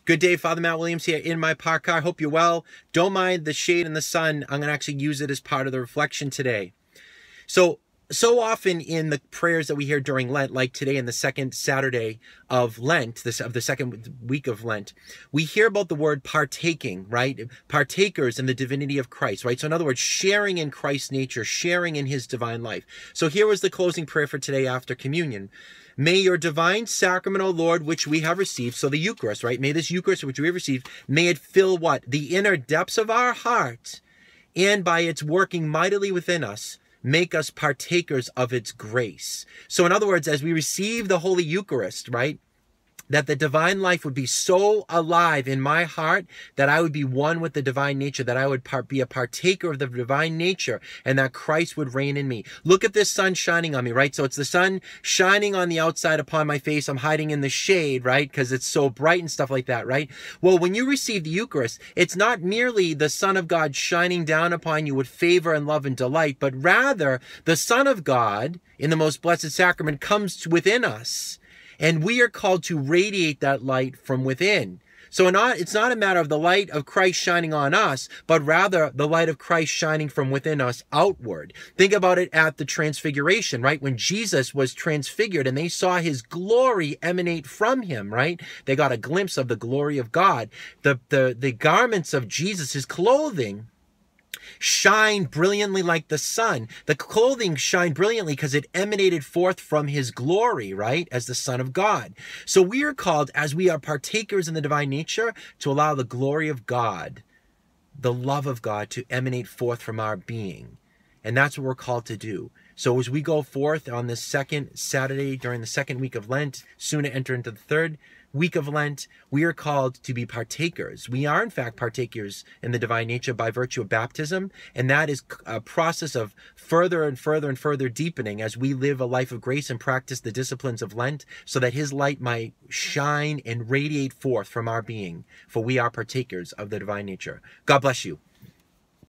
Good day, Father Matt Williams here in my park car. Hope you're well. Don't mind the shade and the sun. I'm going to actually use it as part of the reflection today. So often in the prayers that we hear during Lent, like today in the second Saturday of Lent, of the second week of Lent, we hear about the word partaking, right? Partakers in the divinity of Christ, right? So in other words, sharing in Christ's nature, sharing in his divine life. So here was the closing prayer for today after communion. May your divine sacrament, O Lord, which we have received, so the Eucharist, right? May this Eucharist which we have received, may it fill what? The inner depths of our heart, and by its working mightily within us, make us partakers of its grace. So in other words, as we receive the Holy Eucharist, right, that the divine life would be so alive in my heart that I would be one with the divine nature, that I would be a partaker of the divine nature, and that Christ would reign in me. Look at this sun shining on me, right? So it's the sun shining on the outside upon my face. I'm hiding in the shade, right? Because it's so bright and stuff like that, right? Well, when you receive the Eucharist, it's not merely the Son of God shining down upon you with favor and love and delight, but rather the Son of God in the most blessed sacrament comes within us. And we are called to radiate that light from within. So it's not a matter of the light of Christ shining on us, but rather the light of Christ shining from within us outward. Think about it at the transfiguration, right? When Jesus was transfigured and they saw his glory emanate from him, right? They got a glimpse of the glory of God. The garments of Jesus, his clothing, shine brilliantly like the sun. The clothing shined brilliantly because it emanated forth from his glory, right? As the Son of God. So we are called, as we are partakers in the divine nature, to allow the glory of God, the love of God, to emanate forth from our being. And that's what we're called to do. So as we go forth on this second Saturday during the second week of Lent, soon to enter into the third week of Lent, we are called to be partakers. We are in fact partakers in the divine nature by virtue of baptism, and that is a process of further and further and further deepening as we live a life of grace and practice the disciplines of Lent, so that his light might shine and radiate forth from our being, for we are partakers of the divine nature. God bless you.